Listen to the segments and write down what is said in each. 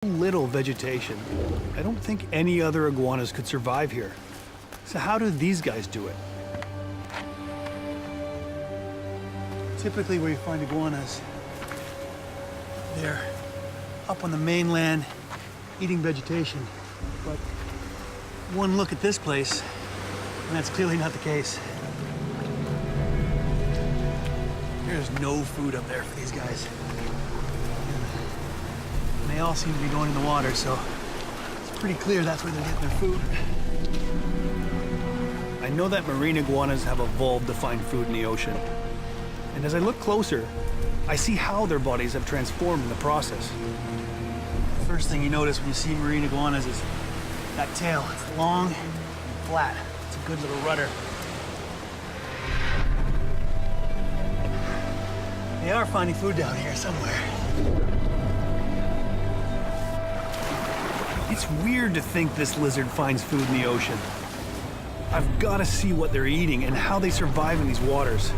Little vegetation. I don't think any other iguanas could survive here. So how do these guys do it? Typically where you find iguanas, they're up on the mainland eating vegetation. But one look at this place, and that's clearly not the case. There's no food up there for these guys. And they all seem to be going in the water, so it's pretty clear that's where they're getting their food. I know that marine iguanas have evolved to find food in the ocean. And as I look closer, I see how their bodies have transformed in the process. The first thing you notice when you see marine iguanas is that tail. It's long and flat. It's a good little rudder. They are finding food down here somewhere. It's weird to think this lizard finds food in the ocean. I've got to see what they're eating and how they survive in these waters.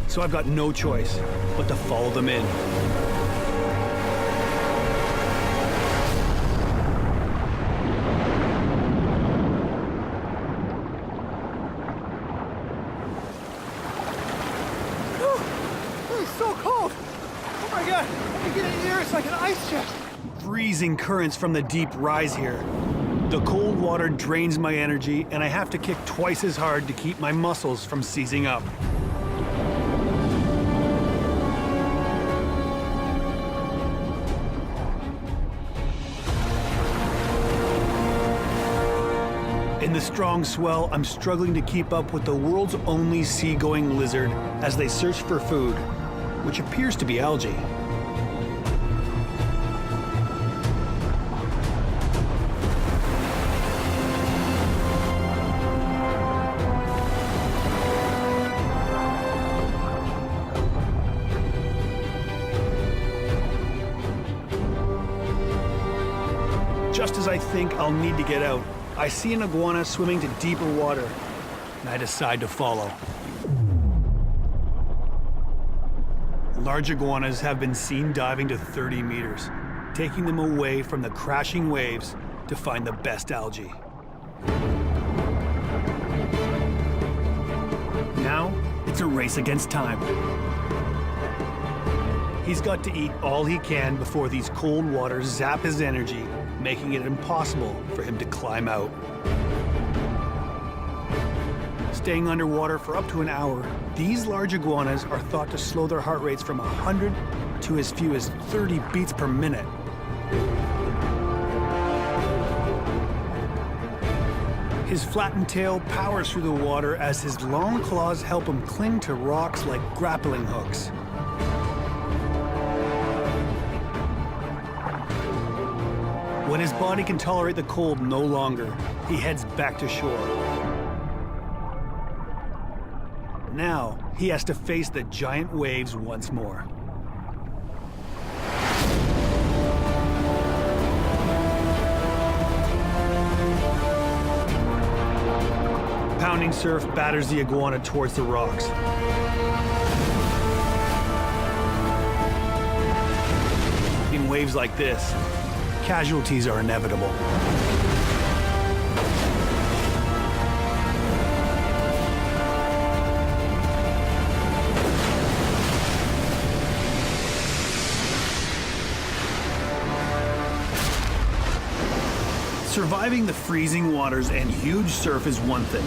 So I've got no choice but to follow them in. It's so cold. Oh my God, I can get in here, it's like an ice chest. Freezing currents from the deep rise here. The cold water drains my energy, and I have to kick twice as hard to keep my muscles from seizing up. In the strong swell, I'm struggling to keep up with the world's only seagoing lizard as they search for food, which appears to be algae. Just as I think I'll need to get out, I see an iguana swimming to deeper water, and I decide to follow. Large iguanas have been seen diving to 30 meters, taking them away from the crashing waves to find the best algae. Now, it's a race against time. He's got to eat all he can before these cold waters zap his energy, making it impossible for him to climb out. Staying underwater for up to an hour, these large iguanas are thought to slow their heart rates from 100 to as few as 30 beats per minute. His flattened tail powers through the water as his long claws help him cling to rocks like grappling hooks. When his body can tolerate the cold no longer, he heads back to shore. Now, he has to face the giant waves once more. Pounding surf batters the iguana towards the rocks. In waves like this, casualties are inevitable. Surviving the freezing waters and huge surf is one thing,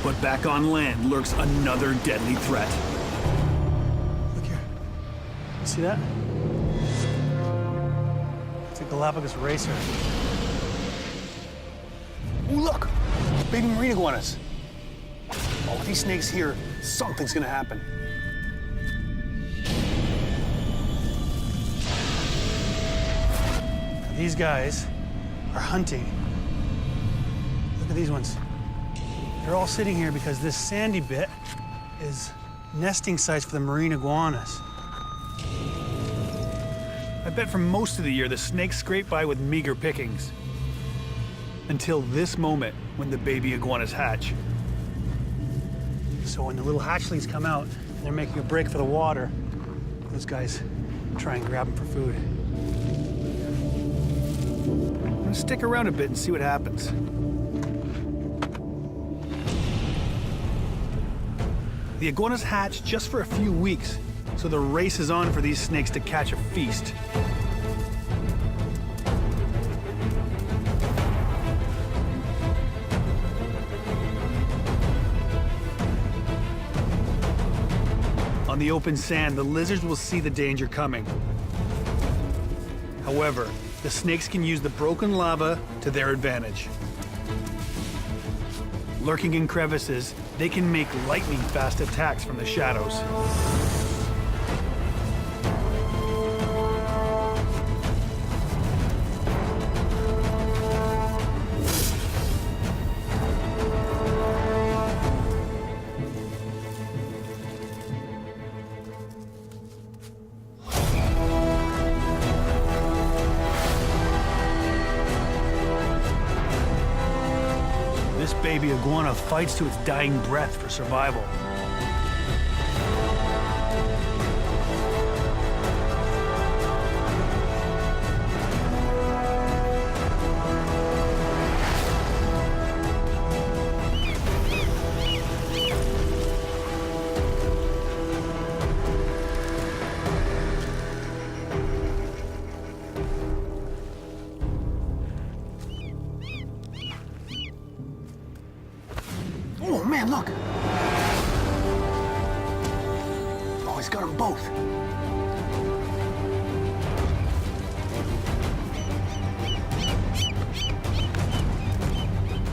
but back on land lurks another deadly threat. Look here. You see that? It's a Galapagos racer. Ooh, look! Baby marine iguanas. Oh, with these snakes here, something's gonna happen. These guys are hunting. Look at these ones. They're all sitting here because this sandy bit is nesting sites for the marine iguanas. I bet for most of the year, the snakes scrape by with meager pickings. Until this moment, when the baby iguanas hatch. So when the little hatchlings come out, and they're making a break for the water, those guys try and grab them for food. stick around a bit and see what happens. The iguanas hatch just for a few weeks, so the race is on for these snakes to catch a feast. On the open sand, the lizards will see the danger coming. However, the snakes can use the broken lava to their advantage. Lurking in crevices, they can make lightning-fast attacks from the shadows. This baby iguana fights to its dying breath for survival. Oh man, look! Oh, he's got them both.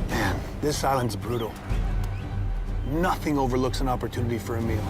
Man, this island's brutal. Nothing overlooks an opportunity for a meal.